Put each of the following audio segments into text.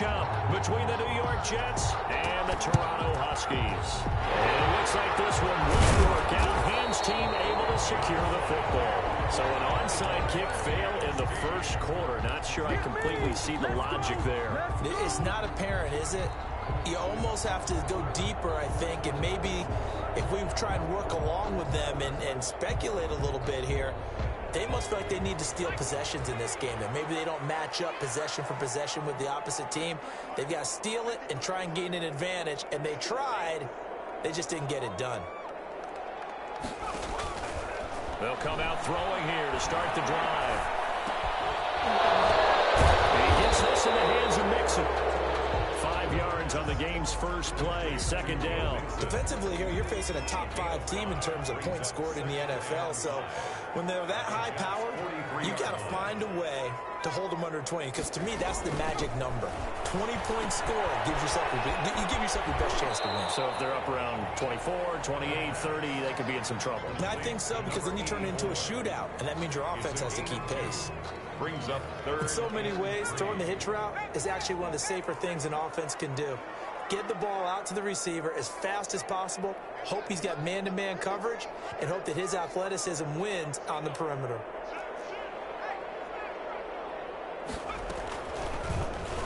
matchup between the New York Jets and the Toronto Huskies. And it looks like this one will work out. Ham's team able to secure the football. So an onside kick fail in the first quarter. Not sure I completely see the logic there. It's not apparent, is it? You almost have to go deeper, I think, and maybe if we try and work along with them and speculate a little bit here, they must feel like they need to steal possessions in this game, and maybe they don't match up possession for possession with the opposite team. They've got to steal it and try and gain an advantage, and they tried. They just didn't get it done. They'll come out throwing here to start the drive. He gets this in the hands of Mixon. 5 yards on the game's first play, second down. Defensively here, you're facing a top-5 team in terms of points scored in the NFL. So when they're that high power, you got to find a way to hold them under 20. Because to me, that's the magic number. 20-point score gives yourself you give yourself your best chance to win. So if they're up around 24, 28, 30, they could be in some trouble. And I think so, because then you turn it into a shootout, and that means your offense has to keep pace. Brings up third. In so many ways, throwing the hitch route is actually one of the safer things an offense can do. Get the ball out to the receiver as fast as possible, hope he's got man-to-man coverage, and hope that his athleticism wins on the perimeter.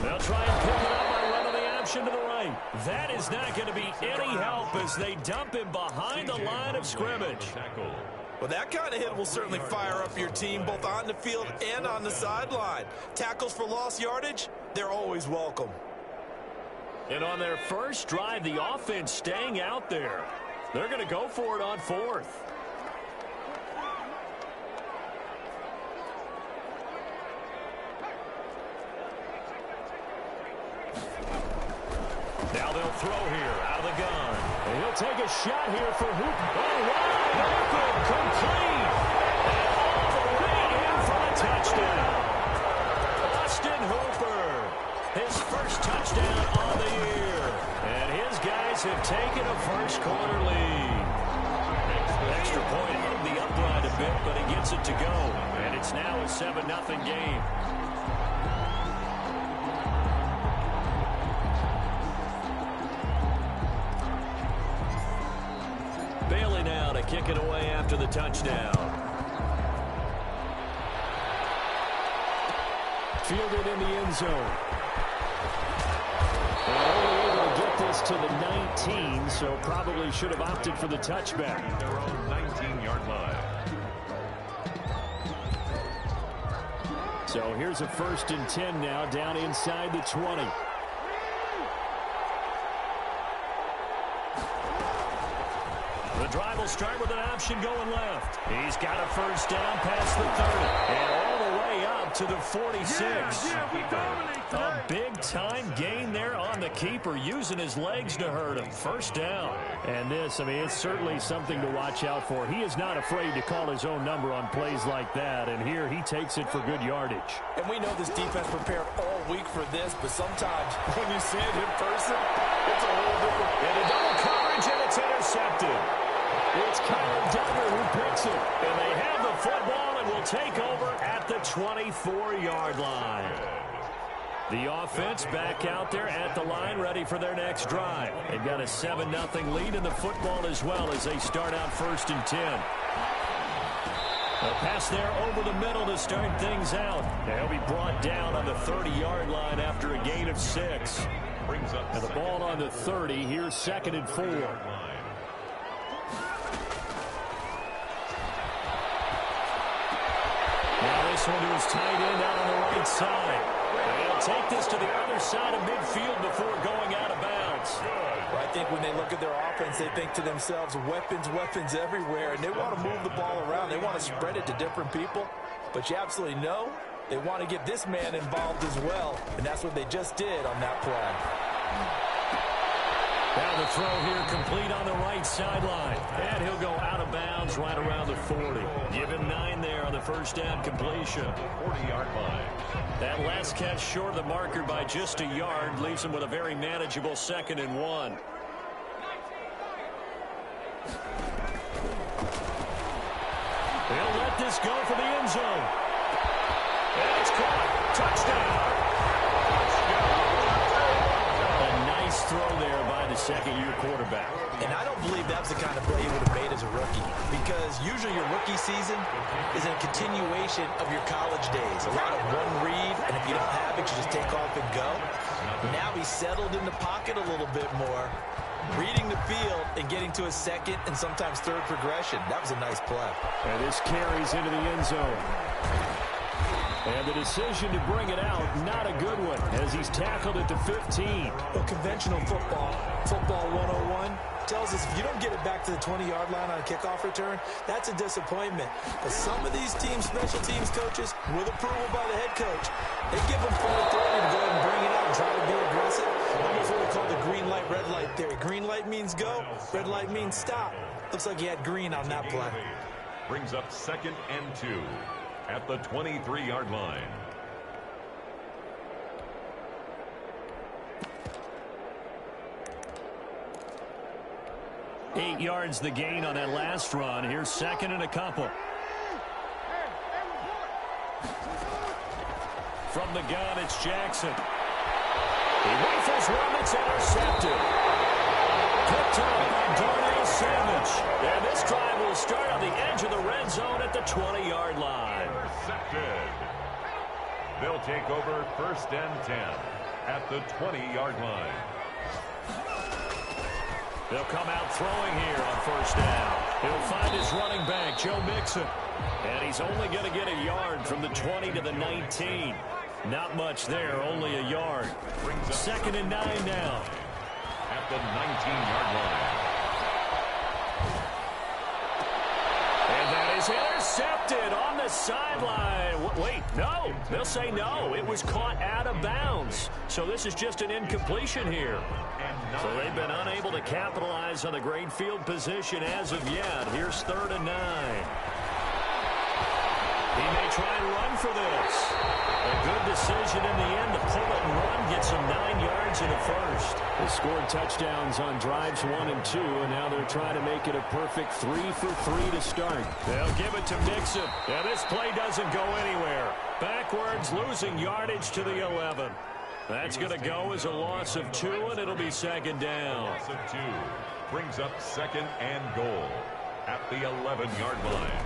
They'll try and pick it up by running the option to the right. That is not going to be any help as they dump him behind the line of scrimmage. Well, that kind of hit will certainly fire up your team, both on the field and on the sideline. Tackles for lost yardage, they're always welcome. And on their first drive, the offense staying out there. They're going to go for it on fourth. Now they'll throw here out of the gun. And he'll take a shot here for Hooper. Oh, wide open, complete. And all the way in for a touchdown. Austin Hooper, his first touchdown on the year. And his guys have taken a first quarter lead. Extra point hung the upright a bit, but he gets it to go. And it's now a 7-0 game. Bailey now to kick it away after the touchdown. Fielded in the end zone. And only able to get this to the 19, so probably should have opted for the touchback. Their own 19-yard line. So here's a 1st and 10 now, down inside the 20. The drive will start with an option going left. He's got a first down past the 30. And all the way up to the 46. A big-time gain there on the keeper, using his legs to hurt him. First down. And this, I mean, it's certainly something to watch out for. He is not afraid to call his own number on plays like that. And here he takes it for good yardage. And we know this defense prepared all week for this, but sometimes when you see it in person, it's a whole different. And a double coverage, and it's intercepted. It's Kyler Duggar who picks it. And they have the football and will take over at the 24-yard line. The offense back out there at the line, ready for their next drive. They've got a 7-0 lead in the football as well as they start out 1st and 10. A pass there over the middle to start things out. They'll be brought down on the 30-yard line after a gain of 6. And the ball on the 30. Here's 2nd and 4. Now this one is tight end out on the right side. They'll take this to the other side of midfield before going out of bounds. Well, I think when they look at their offense, they think to themselves, weapons, weapons everywhere, and they want to move the ball around. They want to spread it to different people, but you absolutely know they want to get this man involved as well, and that's what they just did on that play. Now the throw here complete on the right sideline. And he'll go out of bounds right around the 40. Give him 9 there on the first down completion. 40-yard line. That last catch short of the marker by just a yard leaves him with a very manageable 2nd and 1. They'll let this go for the end zone. And it's caught. Touchdown. second-year quarterback. And I don't believe that's the kind of play he would have made as a rookie, because usually your rookie season is a continuation of your college days. A lot of one read, and if you don't have it, you just take off and go. Now he's settled in the pocket a little bit more, reading the field and getting to a second and sometimes third progression. That was a nice play. And this carries into the end zone. And the decision to bring it out, not a good one, as he's tackled at the 15. Well, conventional football 101, tells us if you don't get it back to the 20-yard line on a kickoff return, that's a disappointment. But some of these teams, special teams coaches, with approval by the head coach, they give them full authority to go ahead and bring it out and try to be aggressive. Almost what we call the green light, red light theory. Green light means go, red light means stop. Looks like he had green on that play. Brings up 2nd and 2 at the 23-yard line. Eight yards the gain on that last run. Here's 2nd and a couple. From the gun, it's Jackson. He rifles one that's intercepted. Picked up by Darnell Savage. And this drive will start on the edge of the red zone at the 20-yard line. Intercepted. They'll take over 1st and 10 at the 20-yard line. They'll come out throwing here on 1st down. He'll find his running back, Joe Mixon. And he's only going to get a yard from the 20 to the 19. Not much there, only a yard. 2nd and 9 now. At the 19-yard line. And that is intercepted on the sideline. Wait, no. They'll say no. It was caught out of bounds. So this is just an incompletion here. So they've been unable to capitalize on the great field position as of yet. Here's 3rd and 9. He may try and run for this. A good decision in the end to pull it and run, gets him 9 yards and a first. They scored touchdowns on drives 1 and 2, and now they're trying to make it a perfect 3 for 3 to start. They'll give it to Mixon. Yeah, this play doesn't go anywhere. Backwards, losing yardage to the 11. That's going to go as a loss of 2, and it'll be 2nd down. Loss of 2 brings up 2nd and goal at the 11-yard line.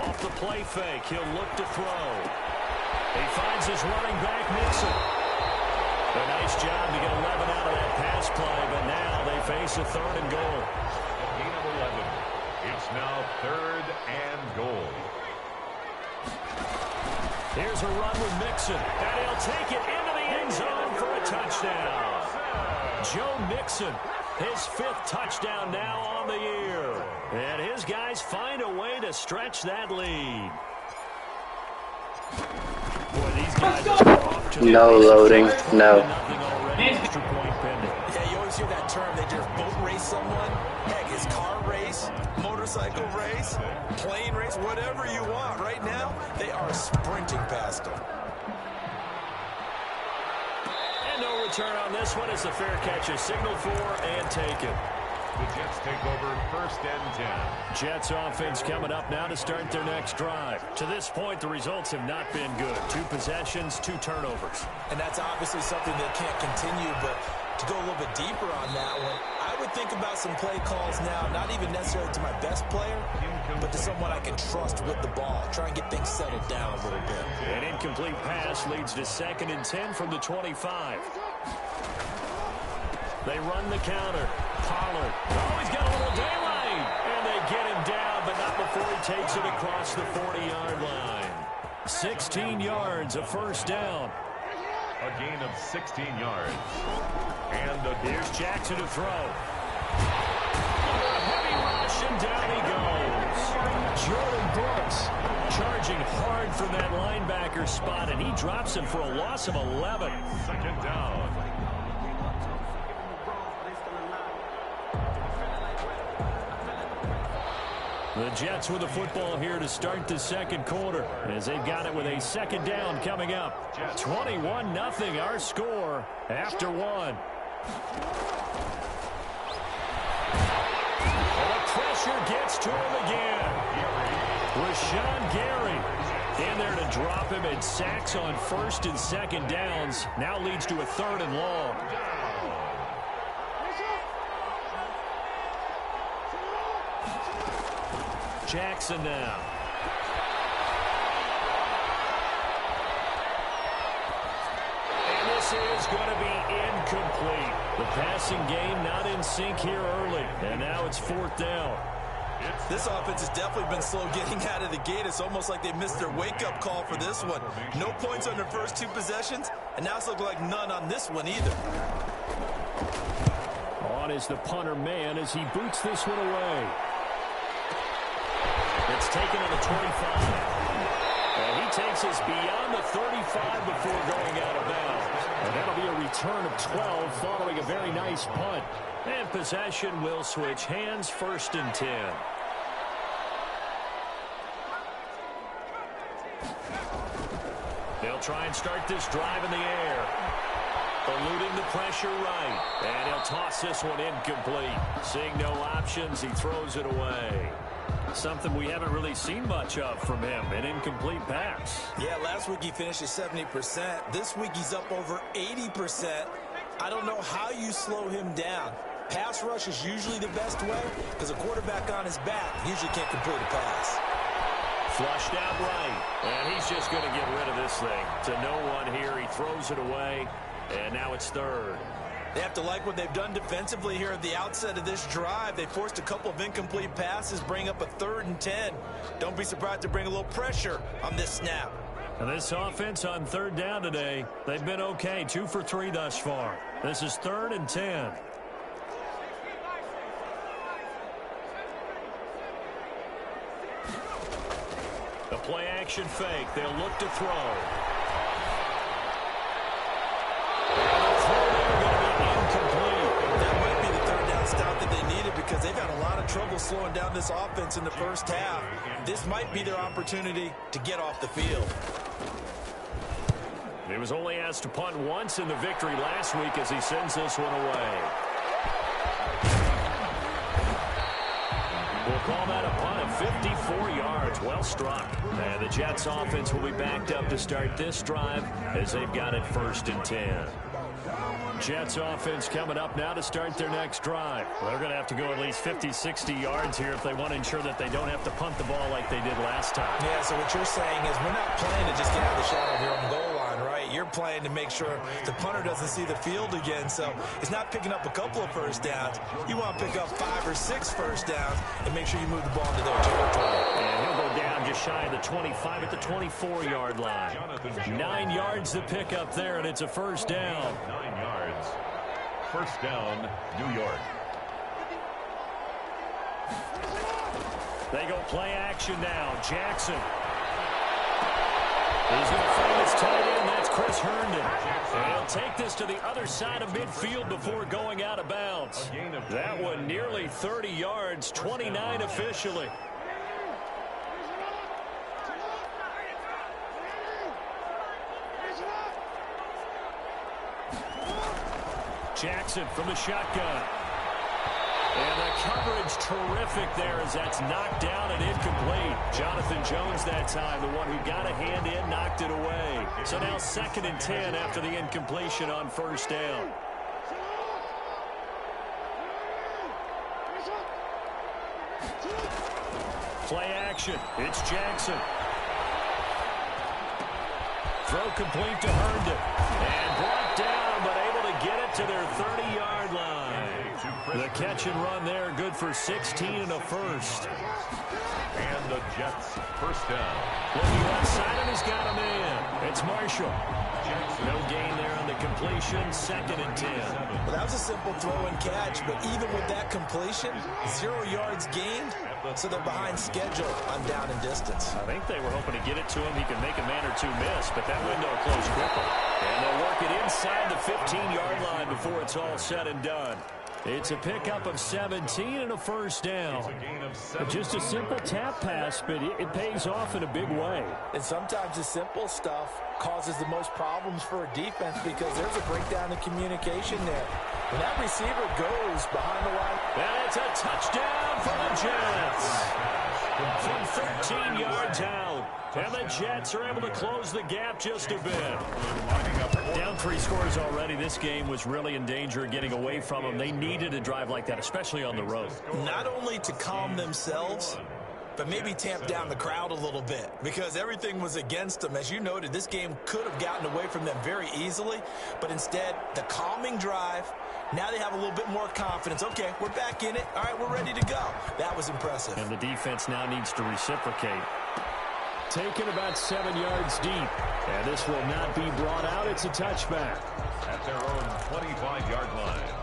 Off the play fake, he'll look to throw. He finds his running back, Mixon. A nice job to get 11 out of that pass play, but now they face a 3rd and goal. A gain of 11. It's now 3rd and goal. Here's a run with Mixon, and he'll take it into the end zone for a touchdown. Joe Mixon, his 5th touchdown now on the year. And his guys find a way to stretch that lead. Boy, these guys are off to no loading, no. Extra point pending. Yeah, you always hear that term. They just boat race someone. Heck, it's car race, motorcycle race, plane race, whatever you want. Right now, they are sprinting past them. And no return on this one as the fair catch is signaled for and taken. The Jets take over 1st and 10. Jets offense coming up now to start their next drive. To this point, the results have not been good. 2 possessions, 2 turnovers. And that's obviously something that can't continue, but to go a little bit deeper on that one, I would think about some play calls now, not even necessarily to my best player, but to someone I can trust with the ball. Try and get things settled down a little bit. An incomplete pass leads to 2nd and 10 from the 25. They run the counter. Pollard. Oh, he's got a little daylight. And they get him down, but not before he takes it across the 40-yard line. 16 yards, a 1st down. A gain of 16 yards. And here's Jackson to throw. A heavy rush, and down he goes. Jordan Brooks charging hard for that linebacker spot, and he drops him for a loss of 11. 2nd down. The Jets with the football here to start the 2nd quarter as they've got it with a 2nd down coming up. 21-0 our score after 1. And the pressure gets to him again. Rashawn Gary in there to drop him, and sacks on 1st and 2nd downs. Now leads to a 3rd and long. Jackson now. And this is going to be incomplete. The passing game not in sync here early. And now it's 4th down. This offense has definitely been slow getting out of the gate. It's almost like they missed their wake-up call for this one. No points on their first 2 possessions, and now it's looking like none on this one either. On is the punter man as he boots this one away. It's taken on the 25. And he takes us beyond the 35 before going out of bounds. And that'll be a return of 12 following a very nice punt. And possession will switch hands, 1st and 10. They'll try and start this drive in the air. Eluding the pressure right. And he'll toss this one incomplete. Seeing no options, he throws it away. Something we haven't really seen much of from him, an incomplete pass. Yeah, last week he finished at 70%. This week he's up over 80%. I don't know how you slow him down. Pass rush is usually the best way because a quarterback on his back usually can't complete a pass. Flushed out right, and he's just going to get rid of this thing. To no one here, he throws it away, and now it's 3rd. They have to like what they've done defensively here at the outset of this drive. They forced a couple of incomplete passes, bring up a 3rd and 10. Don't be surprised to bring a little pressure on this snap. And this offense on 3rd down today, they've been okay, 2 for 3 thus far. This is 3rd and 10. The play action fake. They'll look to throw. That might be the 3rd down stop that they needed because they've had a lot of trouble slowing down this offense in the first half. This might be their opportunity to get off the field. He was only asked to punt once in the victory last week as he sends this one away. We'll call that a punt of 54 yards. Well struck. And the Jets offense will be backed up to start this drive as they've got it 1st and 10. Jets offense coming up now to start their next drive. Well, they're going to have to go at least 50, 60 yards here if they want to ensure that they don't have to punt the ball like they did last time. Yeah, so what you're saying is we're not playing to just get out of the shadow of your own goal line, right? You're playing to make sure the punter doesn't see the field again. So it's not picking up a couple of first downs. You want to pick up 5 or 6 first downs and make sure you move the ball into their territory. And he'll go down just shy of the 25 at the 24-yard line. 9 yards to pick up there, and it's a 1st down. 9 yards. 1st down, New York. They go play action now. Jackson. He's going to find his tight end. That's Chris Herndon. And he'll take this to the other side of midfield before going out of bounds. That one nearly 30 yards, 29 officially. Jackson from the shotgun. And the coverage terrific there as that's knocked down and incomplete. Jonathan Jones that time, the one who got a hand in, knocked it away. So now 2nd and 10 after the incompletion on 1st down. Play action. It's Jackson. Throw complete to Herndon. And brought down, but able to get it to their 30-yard line. The catch and run there, good for 16 and a 1st. And the Jets 1st down. Looking left side, and he's got him in. It's Marshall. No gain there on the completion, 2nd and 10. Well, that was a simple throw and catch, but even with that completion, 0 yards gained, so they're behind schedule on down and distance. I think they were hoping to get it to him. He could make a man or two miss, but that window closed quickly. And they'll work it inside the 15-yard line before it's all said and done. It's a pickup of 17 and a 1st down. Just a simple tap pass, but it pays off in a big way. And sometimes the simple stuff causes the most problems for a defense because there's a breakdown in communication there. When that receiver goes behind the line. And it's a touchdown for the Jets. From 13 yards out. And the Jets are able to close the gap just a bit. Down 3 scores already. This game was really in danger of getting away from them. They needed a drive like that, especially on the road. Not only to calm themselves, but maybe tamp down the crowd a little bit because everything was against them. As you noted, this game could have gotten away from them very easily, but instead, the calming drive, now they have a little bit more confidence. Okay, we're back in it. All right, we're ready to go. That was impressive. And the defense now needs to reciprocate. Taken about 7 yards deep. And this will not be brought out. It's a touchback. At their own 25-yard line.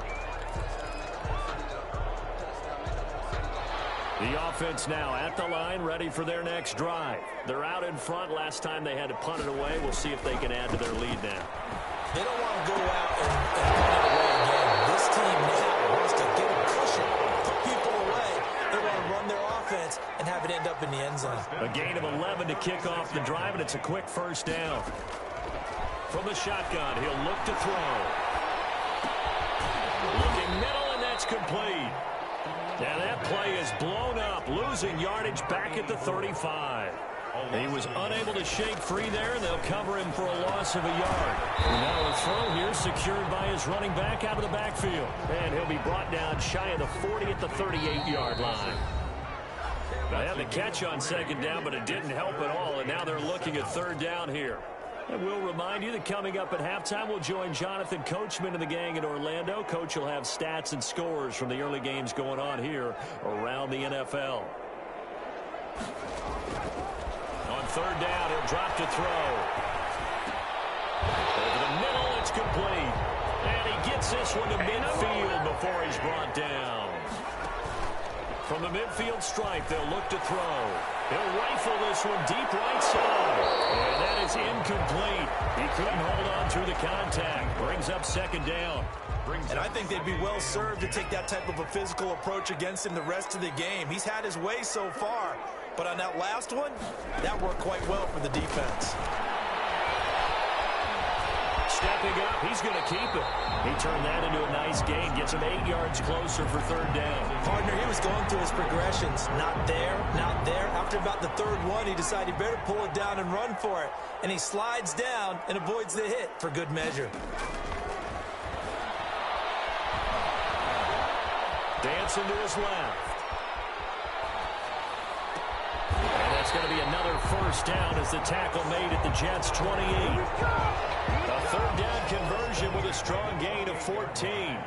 The offense now at the line, ready for their next drive. They're out in front. Last time they had to punt it away. We'll see if they can add to their lead now. They don't want to go out and punt it away again. This team now wants to get a cushion, put people away. They want to run their offense and have it end up in the end zone. A gain of 11 to kick off the drive, and it's a quick first down. From the shotgun, he'll look to throw. Looking middle, and that's complete. And that play is blown up, losing yardage back at the 35. He was unable to shake free there, and they'll cover him for a loss of a yard. And now a throw here secured by his running back out of the backfield. And he'll be brought down shy of the 40 at the 38-yard line. They had the catch on second down, but it didn't help at all, and now they're looking at third down here. And we'll remind you that coming up at halftime, we'll join Jonathan Coachman and the gang in Orlando. Coach will have stats and scores from the early games going on here around the NFL. On third down, he'll drop to throw. Over the middle, it's complete. And he gets this one to midfield before he's brought down. From the midfield stripe, they'll look to throw. He'll rifle this one deep right side. And that is incomplete. He couldn't hold on through the contact. Brings up second down. And I think they'd be well served to take that type of a physical approach against him the rest of the game. He's had his way so far. But on that last one, that worked quite well for the defense. Stepping up, he's going to keep it. He turned that into a nice gain, gets him 8 yards closer for third down. Partner, he was going through his progressions. Not there, not there. After about the third one, he decided he better pull it down and run for it. And he slides down and avoids the hit for good measure. Dancing to his left. And that's going to be another first down as the tackle made at the Jets' 28. A third down conversion with a strong gain of 14.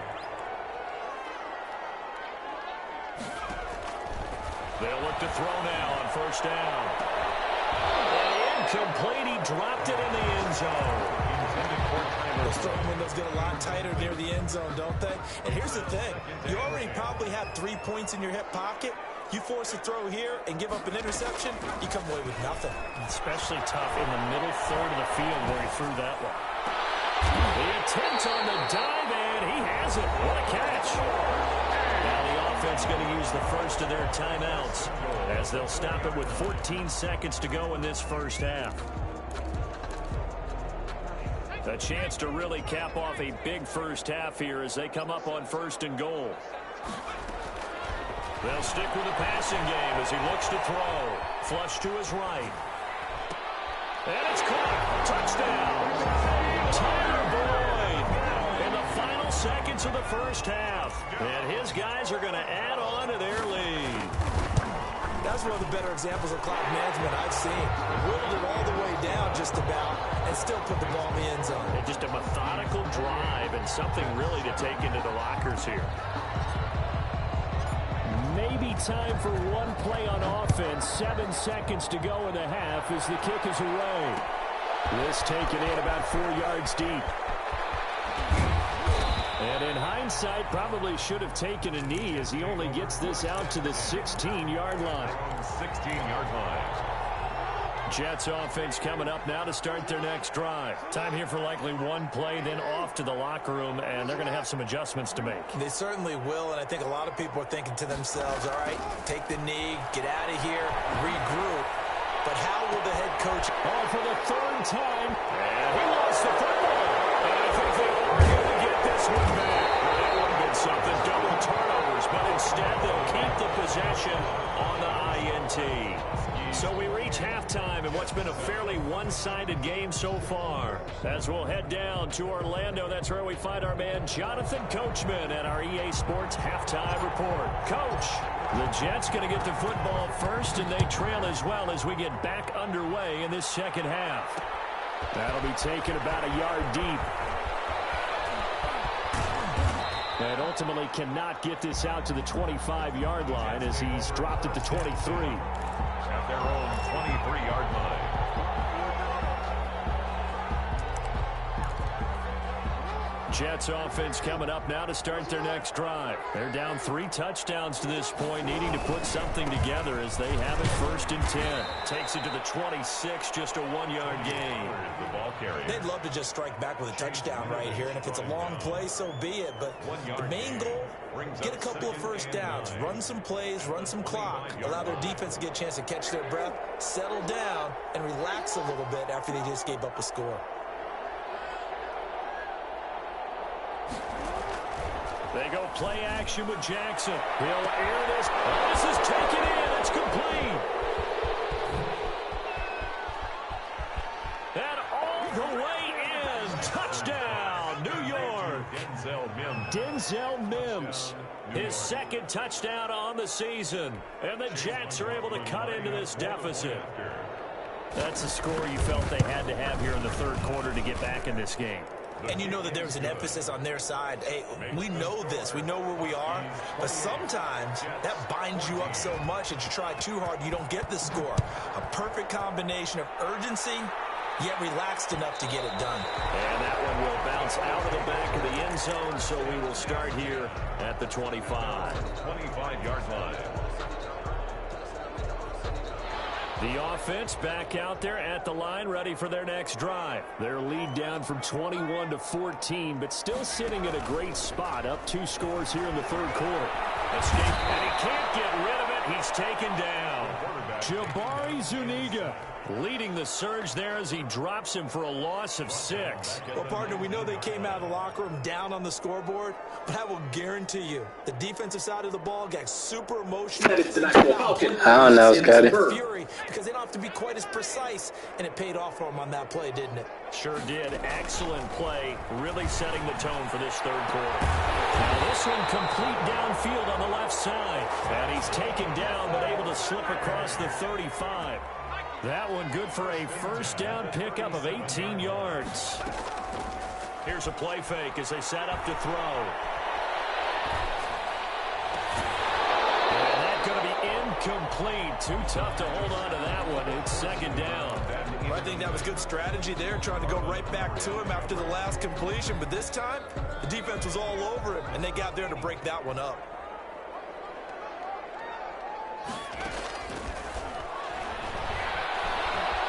They'll look to throw now on first down. And incomplete. He dropped it in the end zone. Those throwing windows get a lot tighter near the end zone, don't they? And here's the thing. You already probably have 3 points in your hip pocket. You force a throw here and give up an interception, you come away with nothing. Especially tough in the middle third of the field where he threw that one. The attempt on the dive, and he has it. What a catch. Now the offense going to use the first of their timeouts as they'll stop it with 14 seconds to go in this first half. A chance to really cap off a big first half here as they come up on first and goal. They'll stick with the passing game as he looks to throw. Flush to his right. And it's caught. Touchdown. Tyler Boyd in the final seconds of the first half. And his guys are going to add on to their lead. That's one of the better examples of clock management I've seen. Whittled it all the way down just about and still put the ball in the end zone. And just a methodical drive and something really to take into the lockers here. Maybe time for one play on offense. 7 seconds to go in the half as the kick is away. This taken in about 4 yards deep. And in hindsight, probably should have taken a knee as he only gets this out to the 16-yard line. 16-yard line. Jets offense coming up now to start their next drive. Time here for likely one play, then off to the locker room, and they're going to have some adjustments to make. They certainly will, and I think a lot of people are thinking to themselves, all right, take the knee, get out of here, regroup. But how will the head coach... Oh, for the third time, and he lost the third one. And I think they are going to get this one back. That would have been something, double turnovers, but instead they'll keep the possession on the INT. So we reach halftime in what's been a fairly one-sided game so far. As we'll head down to Orlando, that's where we find our man Jonathan Coachman at our EA Sports Halftime Report. Coach. The Jets going to get the football first, and they trail as well as we get back underway in this second half. That'll be taken about a yard deep. And ultimately cannot get this out to the 25-yard line as he's dropped at the 23. At their own 23-yard line. Jets offense coming up now to start their next drive. They're down 3 touchdowns to this point, needing to put something together as they have it first and 10. Takes it to the 26, just a 1-yard gain. The ball carrier. They'd love to just strike back with a touchdown right here, and if it's a long play, so be it. But the main goal, get a couple of first downs, run some plays, run some clock, allow their defense to get a chance to catch their breath, settle down, and relax a little bit after they just gave up a score. They go play action with Jackson. He'll air this. Oh, this is taken in. It's complete. And all the way in. Touchdown, New York. Denzel Mims. His second touchdown on the season. And the Jets are able to cut into this deficit. That's a score you felt they had to have here in the third quarter to get back in this game. And you know that there's an emphasis on their side. Hey, we know this. We know where we are. But sometimes that binds you up so much that you try too hard, you don't get the score. A perfect combination of urgency, yet relaxed enough to get it done. And that one will bounce out of the back of the end zone, so we will start here at the 25. 25-yard line. The offense back out there at the line, ready for their next drive. Their lead down from 21 to 14, but still sitting at a great spot, up 2 scores here in the third quarter. Escape, and he can't get rid of it. He's taken down. Jabari Zuniga leading the surge there as he drops him for a loss of 6. Well, partner, we know they came out of the locker room down on the scoreboard, but I will guarantee you the defensive side of the ball got super emotional. I don't know, Scotty. Fury, because they don't have to be quite as precise, and it paid off for him on that play, didn't it? Sure did. Excellent play, really setting the tone for this third quarter. Now this one complete downfield on the left side, and he's taken down but able to slip across the 35. That one good for a first down pickup of 18 yards. Here's a play fake as they set up to throw. And that's going to be incomplete. Too tough to hold on to that one. It's second down. Well, I think that was good strategy there, trying to go right back to him after the last completion. But this time, the defense was all over him, and they got there to break that one up.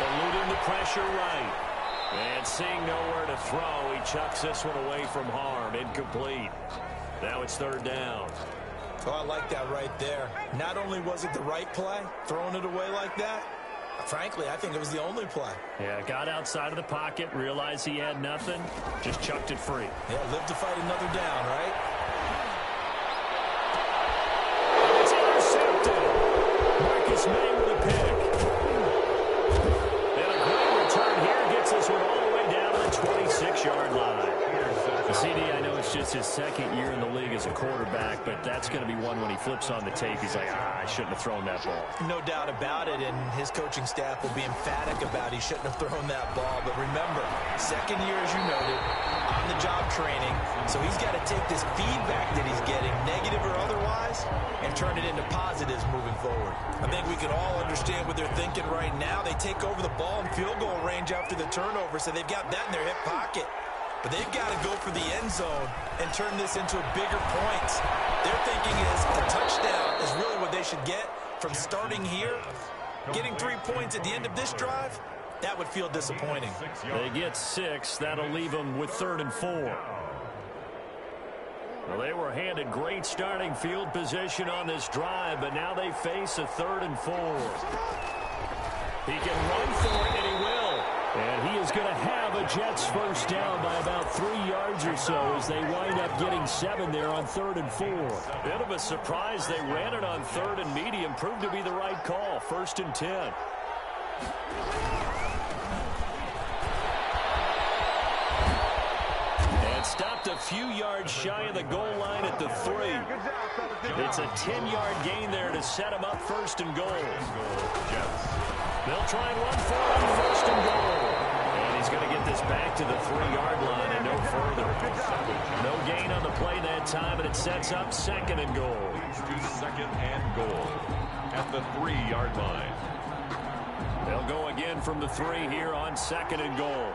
Eluding the pressure right. And seeing nowhere to throw, he chucks this one away from harm. Incomplete. Now it's third down. Oh, I like that right there. Not only was it the right play, throwing it away like that, frankly, I think it was the only play. Yeah, got outside of the pocket, realized he had nothing, just chucked it free. Yeah, live to fight another down, right? It's intercepted. Marcus May with a pick. And a great return here gets this one all the way down to the 26-yard line. CD, I know it's just his second year in the league as a quarterback, but that's going to be one when he flips on the tape. He's like, I shouldn't have thrown that ball. No doubt about it, and his coaching staff will be emphatic about he shouldn't have thrown that ball. But remember, second year, as you noted, on-the-job training, so he's got to take this feedback that he's getting, negative or otherwise, and turn it into positives moving forward. I think we can all understand what they're thinking right now. They take over the ball in field goal range after the turnover, so they've got that in their hip pocket. But they've got to go for the end zone and turn this into bigger points. Their thinking is a touchdown is really what they should get from starting here. Getting 3 points at the end of this drive, that would feel disappointing. They get 6. That'll leave them with 3rd and 4. Well, they were handed great starting field position on this drive, but now they face a 3rd and 4. He can run for it, and he will. And he is going to have a Jets first down by about 3 yards or so as they wind up getting 7 there on 3rd and 4. Bit of a surprise. They ran it on 3rd and medium. Proved to be the right call. 1st and 10. And stopped a few yards shy of the goal line at the 3. It's a 10-yard gain there to set him up first and goal. They'll try and run for it on first and goal. And he's going to get this back to the 3-yard line and no further. No gain on the play that time, and it sets up second and goal. To second and goal at the 3-yard line. They'll go again from the 3 here on second and goal.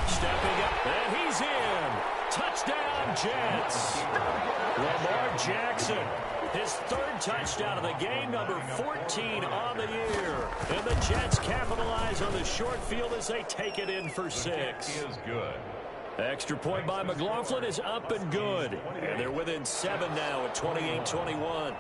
Stepping up, and he's in. Touchdown, Jets. Lamar Jackson, his 3rd touchdown of the game, number 14 on the year. And the Jets capitalize on the short field as they take it in for 6. He is good. Extra point by McLaughlin is up and good. And they're within 7 now at 28-21.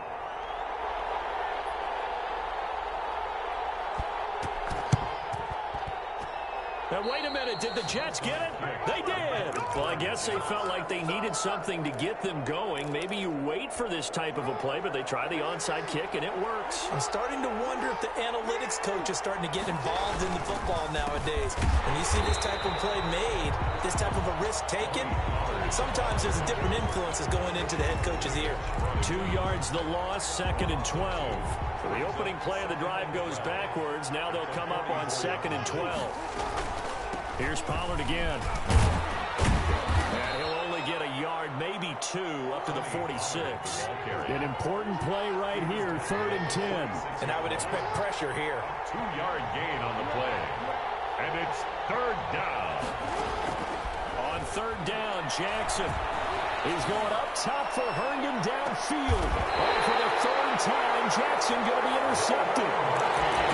Now, wait a minute. Did the Jets get it? They did. Well, I guess they felt like they needed something to get them going. Maybe you wait for this type of a play, but they try the onside kick, and it works. I'm starting to wonder if the analytics coach is starting to get involved in the football nowadays. When you see this type of play made, this type of a risk taken, sometimes there's a different influences going into the head coach's ear. 2 yards the loss, second and 12. So the opening play of the drive goes backwards. Now they'll come up on second and 12. Here's Pollard again. And he'll only get a yard, maybe 2, up to the 46. An important play right here, 3rd and 10. And I would expect pressure here. 2-yard gain on the play. And it's 3rd down. On 3rd down, Jackson. He's going up top for Herndon downfield. And for the 3rd time, Jackson going to be intercepted.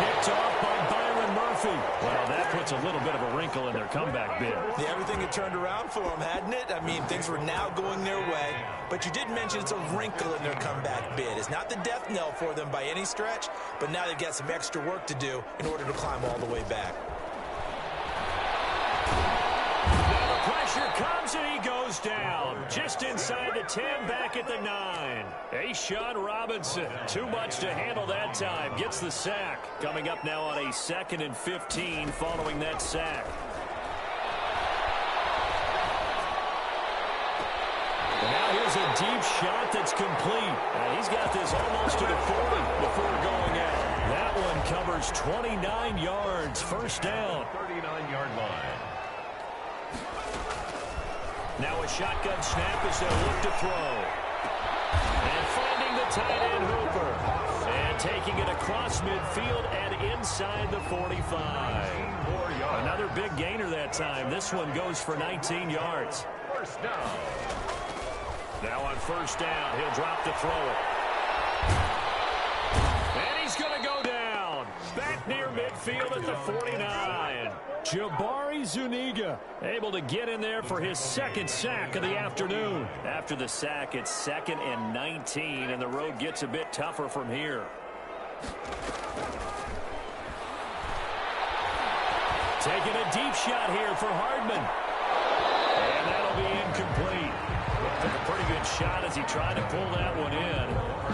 Picked off by Byron Murphy. Well, that puts a little bit of a wrinkle in their comeback bid. Yeah, everything had turned around for them, hadn't it? I mean, things were now going their way. But you did mention it's a wrinkle in their comeback bid. It's not the death knell for them by any stretch, but now they've got some extra work to do in order to climb all the way back. Pressure comes and he goes down. Just inside the 10, back at the 9. A'Shawn Robinson, too much to handle that time. Gets the sack. Coming up now on a 2nd and 15 following that sack. And now here's a deep shot that's complete. And he's got this almost to the 40 before going out. That one covers 29 yards. First down. 39-yard line. Now a shotgun snap as they'll look to throw. And finding the tight end Hooper. And taking it across midfield and inside the 45. Another big gainer that time. This one goes for 19 yards. First down. Now on first down, he'll drop to throw it. And he's going to go down. Back near midfield at the 49. Jabari Zuniga able to get in there for his 2nd sack of the afternoon. After the sack, it's 2nd and 19, and the road gets a bit tougher from here. Taking a deep shot here for Hardman. And that'll be incomplete. Took a pretty good shot as he tried to pull that one in.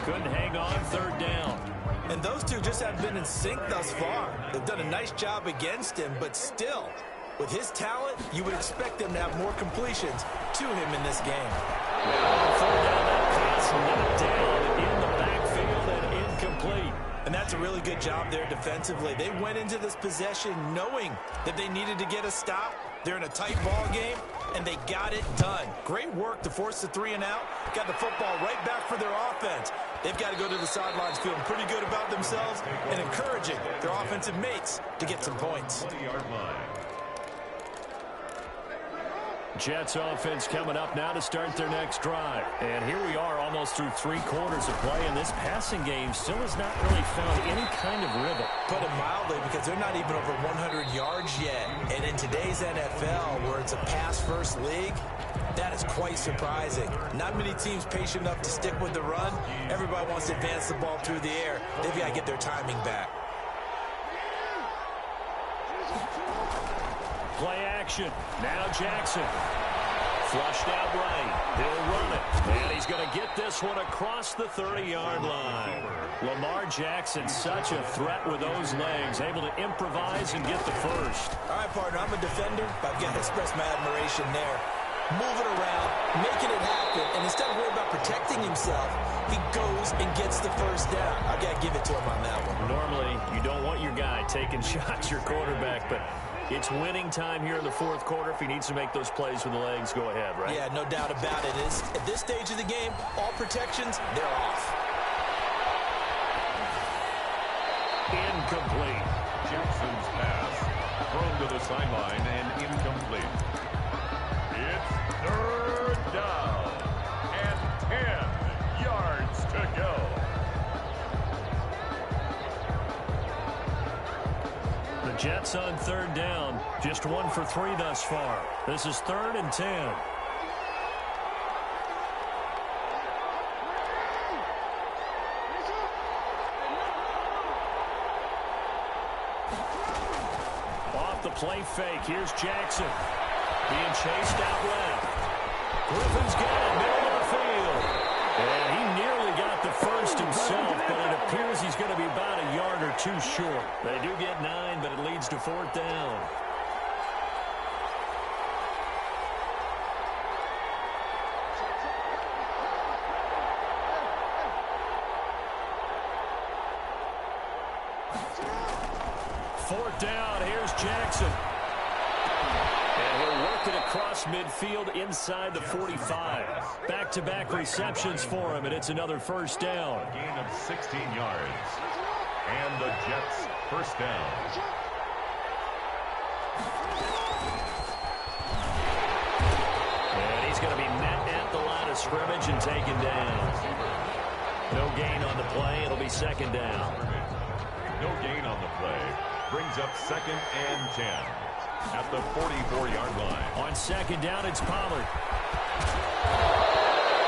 Couldn't hang on, 3rd down. And those two just haven't been in sync thus far. They've done a nice job against him, but still, with his talent, you would expect them to have more completions to him in this game. That pass knocked down in the backfield and incomplete. And that's a really good job there defensively. They went into this possession knowing that they needed to get a stop. They're in a tight ball game, and they got it done. Great work to force the 3 and out. Got the football right back for their offense. They've got to go to the sidelines feeling pretty good about themselves and encouraging their offensive mates to get some points. 20-yard line. Jets offense coming up now to start their next drive. And here we are almost through 3 quarters of play, and this passing game still has not really found any kind of rhythm. Put it mildly, because they're not even over 100 yards yet. And in today's NFL, where it's a pass-first league, that is quite surprising. Not many teams patient enough to stick with the run. Everybody wants to advance the ball through the air. They've got to get their timing back. Play action. Now Jackson. Flushed out right. He'll run it. And he's going to get this one across the 30-yard line. Lamar Jackson, such a threat with those legs, able to improvise and get the first. All right, partner, I'm a defender, but I've got to express my admiration there. Moving around, making it happen, and instead of worrying about protecting himself, he goes and gets the first down. I've got to give it to him on that one. Normally, you don't want your guy taking shots, your quarterback, but it's winning time here in the fourth quarter. If he needs to make those plays with the legs, go ahead, right? Yeah, no doubt about it. At this stage of the game, all protections, they're off. Incomplete. Jackson's pass thrown to the sideline and incomplete. It's third down and 10 yards to go. The Jets on third down, just 1 for 3 thus far. This is 3rd and 10. Off the play fake, here's Jackson. Being chased out left. Griffin's got it, middle of the field. And he nearly got the first himself, but it appears he's going to be about a yard or 2 short. They do get 9, but it leads to 4th down. Fourth down, here's Jackson. And he'll work it across midfield inside the 45. Back-to-back receptions for him, and it's another first down. A gain of 16 yards. And the Jets first down. And he's going to be met at the line of scrimmage and taken down. No gain on the play. It'll be 2nd down. No gain on the play. Brings up 2nd and 10 at the 44-yard line. On 2nd down, it's Pollard.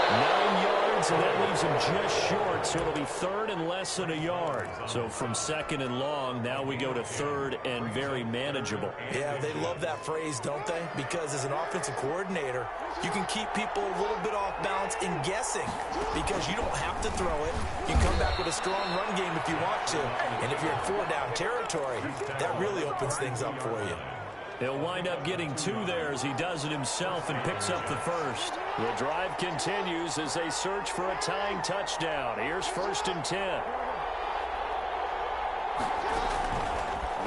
9 yards, and that leaves him just short, so it'll be 3rd and less than a yard. So from 2nd and long, now we go to 3rd and very manageable. Yeah, they love that phrase, don't they? Because as an offensive coordinator, you can keep people a little bit off balance and guessing because you don't have to throw it. You can come back with a strong run game if you want to. And if you're in 4-down territory, that really opens things up for you. He'll wind up getting 2 there as he does it himself and picks up the first. The drive continues as they search for a tying touchdown. Here's 1st and 10.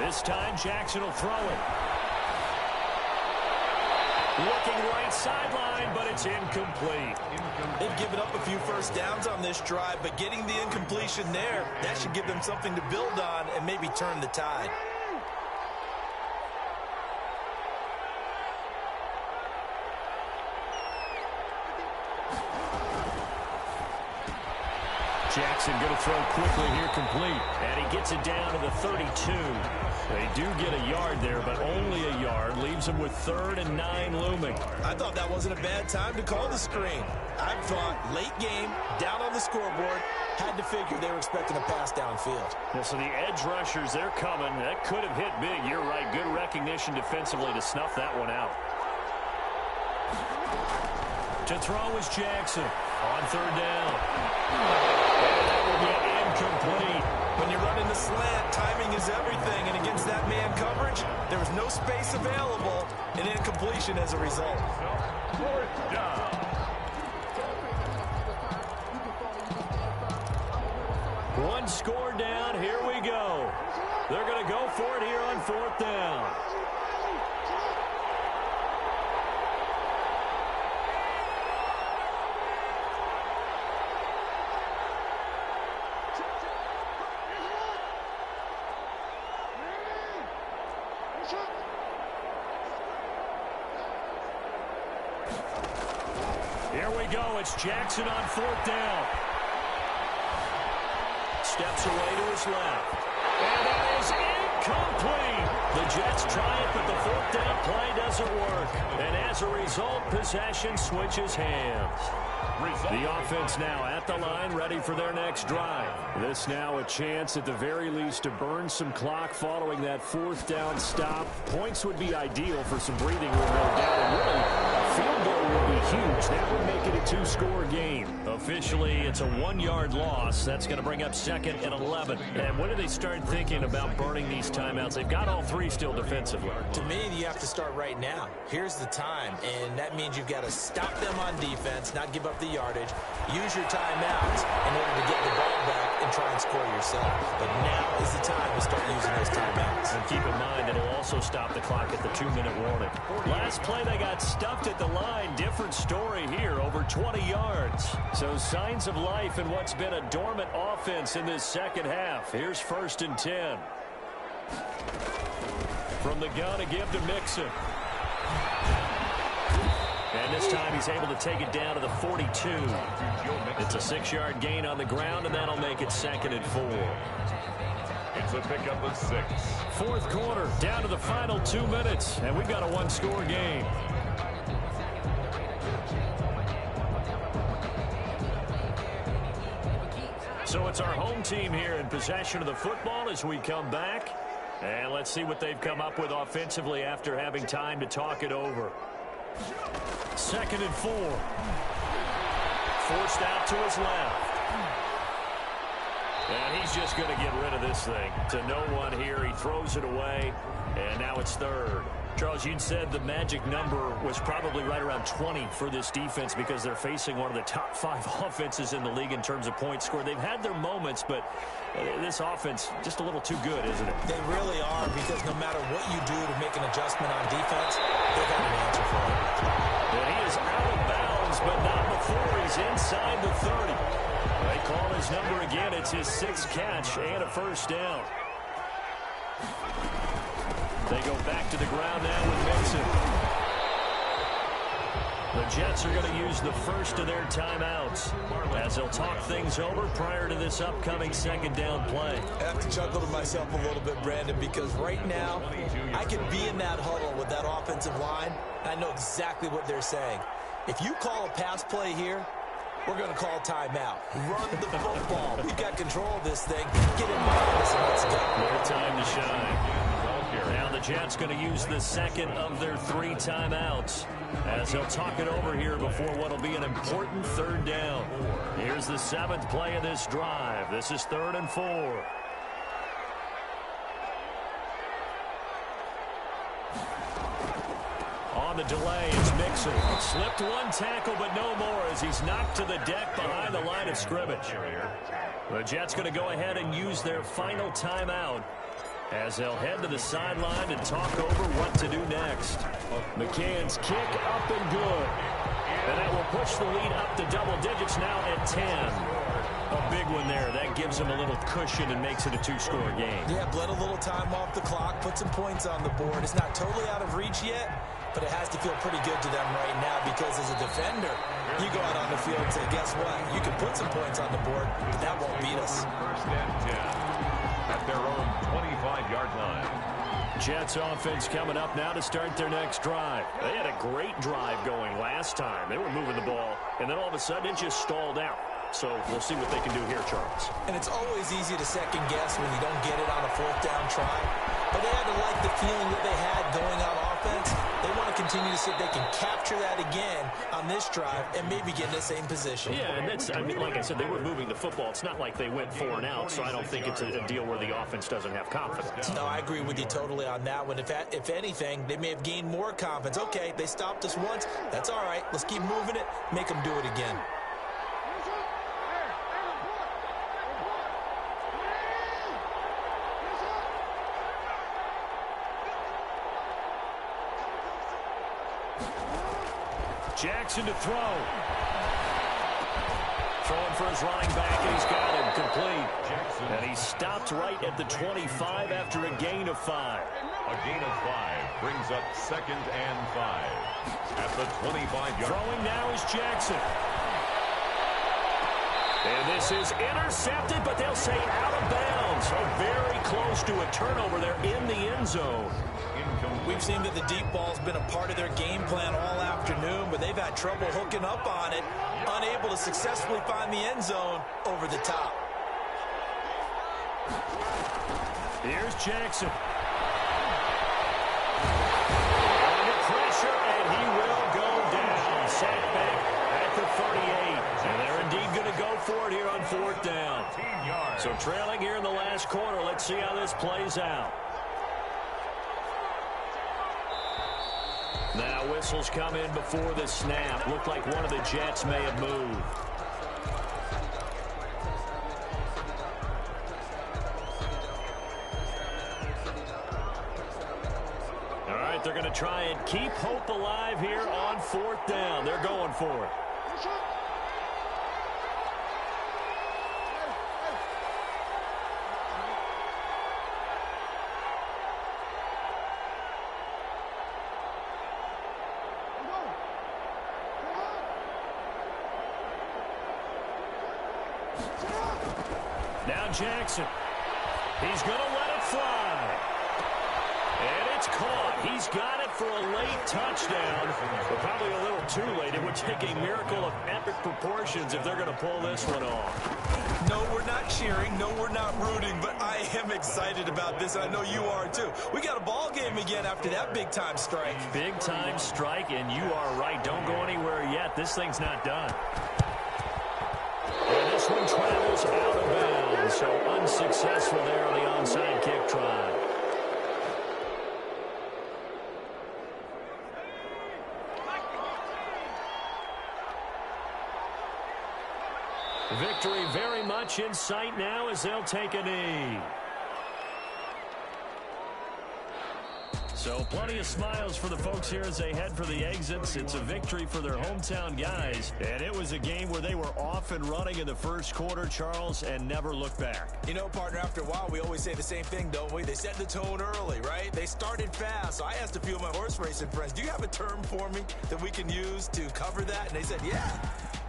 This time Jackson will throw it. Looking right sideline, but it's incomplete. They've given up a few first downs on this drive, but getting the incompletion there, that should give them something to build on and maybe turn the tide. Jackson going to throw quickly here, complete. And he gets it down to the 32. They do get a yard there, but only a yard. Leaves them with 3rd and 9 looming. I thought that wasn't a bad time to call the screen. I thought late game, down on the scoreboard, had to figure they were expecting a pass downfield. Yeah, so the edge rushers, they're coming. That could have hit big. You're right. Good recognition defensively to snuff that one out. To throw is Jackson on 3rd down. And that will be incomplete. When you're running the slant, timing is everything. And against that man coverage, there was no space available. And incompletion as a result. 4th down. One score down. Here we go. They're going to go for it here on 4th down. Here we go. It's Jackson on 4th down. Steps away to his left. And that is incomplete. The Jets try it, but the 4th down play doesn't work. And as a result, possession switches hands. The offense now at the line, ready for their next drive. This now a chance at the very least to burn some clock following that 4th down stop. Points would be ideal for some breathing room, no doubt. And really, a field goal would yards. That would make it a two-score game. Officially, it's a 1-yard loss. That's going to bring up 2nd and 11. And when do they start thinking about burning these timeouts? They've got all three still defensively. To me, you have to start right now. Here's the time, and that means you've got to stop them on defense, not give up the yardage, use your timeouts in order to get the ball back and try and score yourself. But now is the time to start using those timeouts. And keep in mind, it'll also stop the clock at the 2-minute warning. Last play, they got stuffed at the line. Different story here, over 20 yards. So signs of life in what's been a dormant offense in this second half. Here's 1st and 10. From the gun to give to Mixon. And this time he's able to take it down to the 42. It's a 6-yard gain on the ground, and that'll make it 2nd and 4. It's a pickup of 6. Fourth quarter, down to the final 2 minutes, and we've got a one-score game. So it's our home team here in possession of the football as we come back. And let's see what they've come up with offensively after having time to talk it over. 2nd and 4. Forced out to his left. And he's just going to get rid of this thing. To no one here, he throws it away, and now it's 3rd. Charles, you'd said the magic number was probably right around 20 for this defense because they're facing one of the top 5 offenses in the league in terms of points scored. They've had their moments, but this offense just a little too good, isn't it? They really are, because no matter what you do to make an adjustment on defense, they've got an answer for it. And he is out of bounds, but not before he's inside the 30. They call his number again. It's his 6th catch and a 1st down. They go back to the ground now with Mixon. The Jets are going to use the first of their timeouts as they'll talk things over prior to this upcoming 2nd down play. I have to chuckle to myself a little bit, Brandon, because right now I could be in that huddle with that offensive line. I know exactly what they're saying. If you call a pass play here, we're going to call timeout. Run the football. We've got control of this thing. Get in behind us and let's go. Their time to shine. Now the Jets going to use the 2nd of their 3 timeouts as they'll talk it over here before what will be an important 3rd down. Here's the 7th play of this drive. This is 3rd and 4. On the delay, it's Mixon. Slipped one tackle, but no more as he's knocked to the deck behind the line of scrimmage. The Jets going to go ahead and use their final timeout as they'll head to the sideline and talk over what to do next. McCann's kick up and good. And that will push the lead up to double digits now at 10. A big one there. That gives them a little cushion and makes it a 2-score game. Yeah, bled a little time off the clock, put some points on the board. It's not totally out of reach yet, but it has to feel pretty good to them right now because as a defender, you go out on the field and say, guess what? You can put some points on the board, but that won't beat us. 1st and 10 at their own 25-yard line. Jets offense coming up now to start their next drive. They had a great drive going last time. They were moving the ball, and then all of a sudden it just stalled out. So we'll see what they can do here, Charles. And it's always easy to second guess when you don't get it on a 4th down try. But they had to like the feeling that they had going on offense. They want to continue to see if they can capture that again on this drive and maybe get in the same position. Yeah, and that's, I mean, like I said, they were moving the football. It's not like they went 4 and out, so I don't think it's a deal where the offense doesn't have confidence. No, I agree with you totally on that one. If anything, they may have gained more confidence. Okay, they stopped us once. That's all right. Let's keep moving it. Make them do it again. Jackson to throw. Throwing for his running back, and he's got him complete. And he stopped right at the 25 after a gain of 5. A gain of 5 brings up 2nd and 5 at the 25-yard. Throwing now is Jackson. And this is intercepted, but they'll say out of bounds. So very close to a turnover there in the end zone. We've seen that the deep ball's been a part of their game plan all afternoon, but they've had trouble hooking up on it, unable to successfully find the end zone over the top. Here's Jackson. Under pressure, and he will go down. Sacked back 4th down. So trailing here in the last quarter. Let's see how this plays out. Now whistles come in before the snap. Looked like one of the Jets may have moved. All right, they're going to try and keep hope alive here on 4th down. They're going for it. Now Jackson. He's going to let it fly. And it's caught. He's got it for a late touchdown. But probably a little too late. It would take a miracle of epic proportions if they're going to pull this one off. No, we're not cheering. No, we're not rooting. But I am excited about this, and I know you are too. We got a ball game again after that big-time strike. Big-time strike, and you are right. Don't go anywhere yet. This thing's not done. And this one travels out of bounds, so unsuccessful there on the onside kick try. Victory very much in sight now as they'll take a knee. So plenty of smiles for the folks here as they head for the exits. It's a victory for their hometown guys. And it was a game where they were off and running in the first quarter, Charles, and never looked back. You know, partner, after a while, we always say the same thing, don't we? They set the tone early, right? They started fast. So I asked a few of my horse racing friends, do you have a term for me that we can use to cover that? And they said, yeah.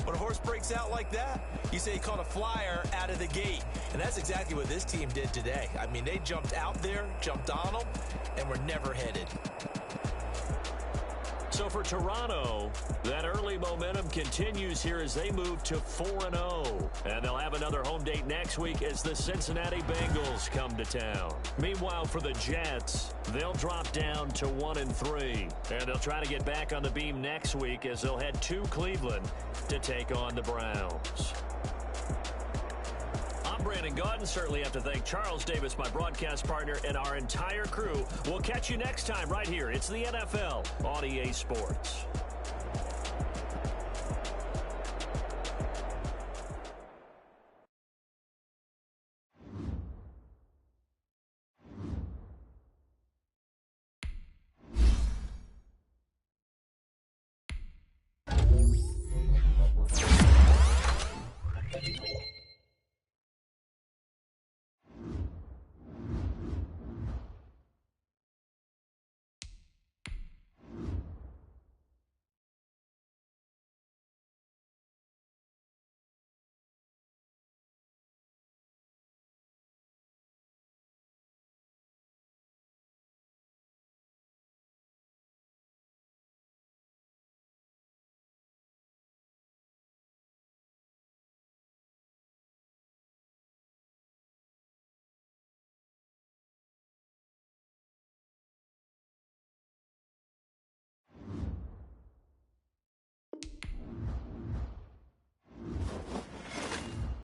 When a horse breaks out like that, you say he caught a flyer out of the gate. And that's exactly what this team did today. I mean, they jumped out there, jumped on them, and were never headed. So for Toronto, that early momentum continues here as they move to 4-0. And they'll have another home date next week as the Cincinnati Bengals come to town. Meanwhile, for the Jets, they'll drop down to 1-3. And they'll try to get back on the beam next week as they'll head to Cleveland to take on the Browns. I'm Brandon Gaudin. Certainly have to thank Charles Davis, my broadcast partner, and our entire crew. We'll catch you next time right here. It's the NFL on EA Sports.